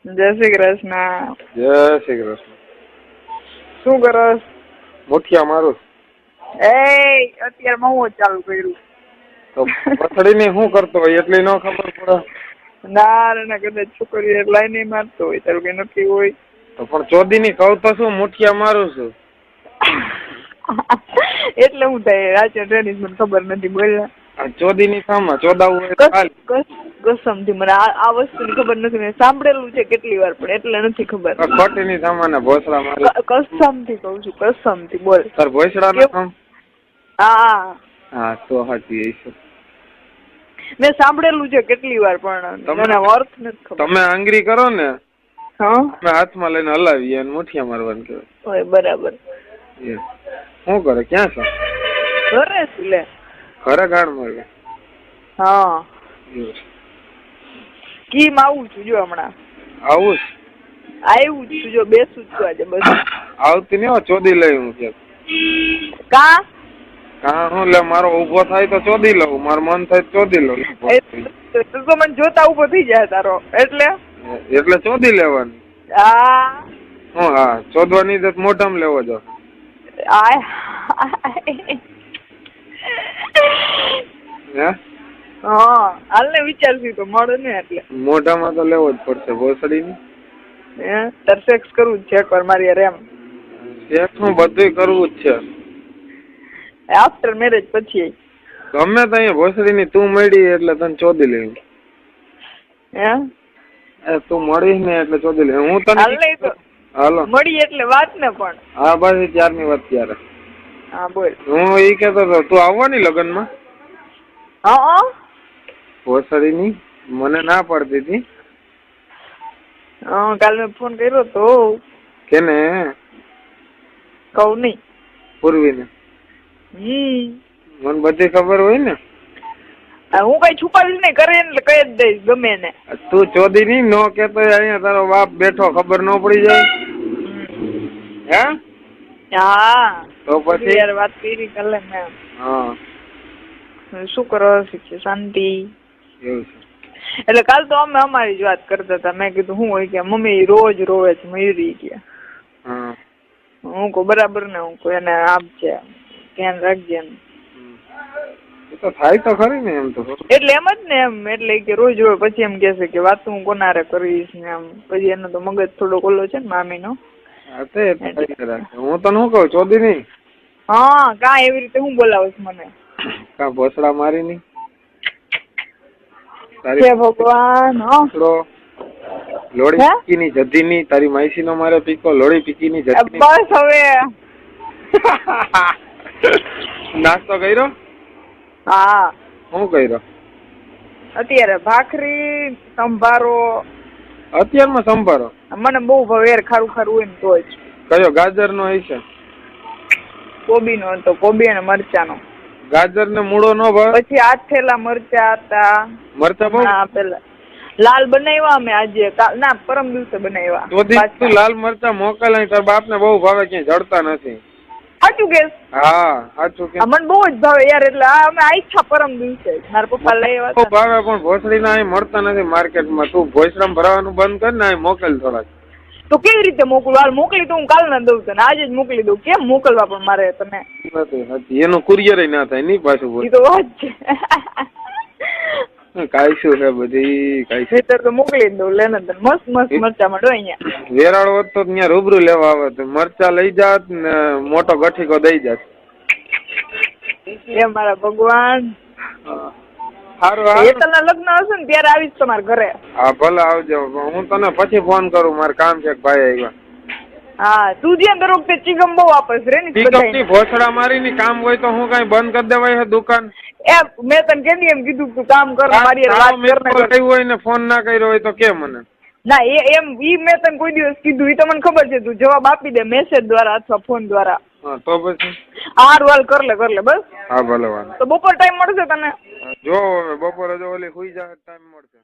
જય શ્રી કૃષ્ણ. જય શ્રી કૃષ્ણ. શું કરસ? મુઠિયા મારું. અત્યારે મહુ ચાલુ કર્યું. તો પથડી ની શું કરતો હોય એટલી ન ખબર પડે? ના કદાચ છોકરી લાઈને મારતો હોય તારું કઈ નક્કી હોય તો પણ ચોદી ની કહું તો શું મુઠિયા મારું છું. એટલે હું થાય રાજ્ય ટ્રેનિંગ મને ખબર નથી બોલ્યા. ચોદી ની સામા ચોદાવું કસમ થી મને આ વસ્તુ ની ખબર નથી. મેં સાંભળેલું છે કેટલી વાર પણ એટલે નથી ખબર. ખોટી ની સામાના ભોસડા મારે. કસમ થી કઉ છું, કસમ થી બોલ. તાર ભોસડા ના કામ? હા હા તો સાચી છે. મેં સાંભળેલું છે કેટલી વાર પણ મને અર્થ નથી ખબર. તમે આંગળી કરો ને હા હાથમાં લઈને હલાવીએ અને મુઠિયા મારવાનું કહેવાય. બરાબર. શું કરે? ક્યાં છો? ઘરે છું લે. ઘરે ગાડ મારે? હા કીમ આવું છું જો હમણાં. આવું આવ્યું છું જો બેસું છું આજે બસ. આવતી ને ચોદી લઈ હું કે કા હું લે મારો ઉભો થાય તો ચોદી લઉં, મારું મન થાય તો ચોદી લઉં. તો મને જોતા ઉભો થઈ જાય તારો એટલે ચોદી લેવાની. હા હું હા ચોદવાની તો મોઢામાં લેવો જો. હા હાલ ને વિચારશું તો મળે ને એટલે મોઢામાં તો લેવો જ પડશે ભોસડી ની. તાર સેક્સ કરવું જ છે એકવાર મારી યાર એમ. સેક્સ હું બધું કરવું જ છે. આફ્ટર મેરેજ પછી ગમે તો અહીંયા ભોસડી ની તું મળી એટલે તને ચોદી લેવી. તું મળી ને એટલે ચોદી લે. હું તને હાલો મળી એટલે વાત ને પણ. હા બસ ત્યારની વાત ત્યારે. હા બોલ. હું ઈ કેતો હતો તું આવવાની લગ્ન માં? હા ભોસડી ની મને ના પડતી હતી. કાલ મેં ફોન કર્યો તો. કેને? કહું નહી. પૂર્વી ને. મને બધી ખબર હોય ને. હું કઈ છુપાવીશ નહીં, કરે એટલે કહી જ દઈશ ગમે ને. તું ચોદી ની નો કેતો અહીંયા તારો બાપ બેઠો ખબર ન પડી જાય? હા તો પછી યાર વાત કરી કાલે મેં. હા શું કરો? શાંતિ? એવું છે. એટલે કાલ તો અમે અમારી જ વાત કરતા હતા. મેં કીધું શું હોય કે મમ્મી રોજ રોવે છે મયુરી ગયા. હું કહું બરાબર ને, હું કહું એને આપજે ધ્યાન રાખજે એમ. તો થાય તો ખરી ને એમ તો. એટલે એમ જ ને એમ એટલે કે રોજ રોજ પછી એમ કે છે કે વાત હું કોનારે કરીશ ને એમ. પછી એનો તો મગજ થોડો ઓલો છે ને મામી નો. હું તને શું કહું ચોદી નહીં. હા કા એવી રીતે હું બોલાવીશ મને? કા ભોસડા મારી નહીં? ભગવાન લોડી પીકી ની જધી ની તારી માઈસી નો મારે પીકો લોડી પીકી ની જધી. બસ હવે નાસ્તો કર્યો? હા. શું કર્યો? અત્યારે ભાખરી સંભારો. અત્યારમાં સંભારો? મને બહુ ભાવે ખારું ખારું હોય ને તો જ. કયો ગાજર નો હશે? કોબી નો હતો, કોબી અને મરચા નો. ગાજર ને મૂળો નો ભાવે? પછી આથેલા મરચા હતા. મરચા બહુ પેલા લાલ બનાવ્યા અમે આજે ના પરમ દિવસે બનાવ્યા. તો લાલ મરચા મોકલ. તાર બાપ ને બહુ ભાવે, ક્યાંય જડતા નથી. સાચું કે? હા સાચું કે. મને બહુ જ ભાવે યાર. એટલે અમે આઈછા પરમ દિવસે મારા પપ્પા લઈ આવ્યા. ભાવે પણ ભોસડી ના અહીં મળતા નથી માર્કેટમાં. તું ભોસડામાં ભરાવાનું બંધ કર ને, અહીં મોકલ થોડાક. તો કેવી રીતે મોકલું? હાલ મોકલી તો હું કાલ ના દઉં તને, આજે જ મોકલી દઉં. કેમ મોકલવા પણ મારે તને? એનું કુરિયર ના થાય ની પાછું. એ તો વાત છે. કાઈ શું છે બધી કાઈ તો મોકલી જ દઉં. લેને તને મસ્ત મસ્ત મરચા મળે અહીંયા. વેરાળ હોત તો ત્યાં રૂબરૂ લેવા આવે. મરચા લઈ જાત ને મોટો ગઠીકો દઈ જાત. એ મારા ભગવાન. સારું હેતલના લગ્ન હશે ને ત્યારે આવીશ તમારા ઘરે. હા ભલે આવજો. હું તને પછી ફોન કરું, મારે કામ છે ભાઈ આવ્યા. હા તું જ્યાં દર વખતે ચીગમ બહુ વાપસ રે ને ચીગમની ભોસડા મારી ની કામ હોય તો હું કઈ બંધ કરી દેવાય છે દુકાન? એ મેં તને કેદી એમ કીધું તું કામ કર મારી વાત કર હોય ને ફોન ના કર્યો હોય તો કે મને. ના એમ મેં તને કોઈ દિવસ કીધું એ તો મને ખબર છે. તું જવાબ આપી દે મેસેજ દ્વારા અથવા ફોન દ્વારા. હા તો પછી હારું હાલ કર લે બસ. હા ભલે વાંધો. તો બપોર ટાઈમ મળશે તને? જો બપોરે જો ઓલી સુઈ જાય ટાઈમ મળશે.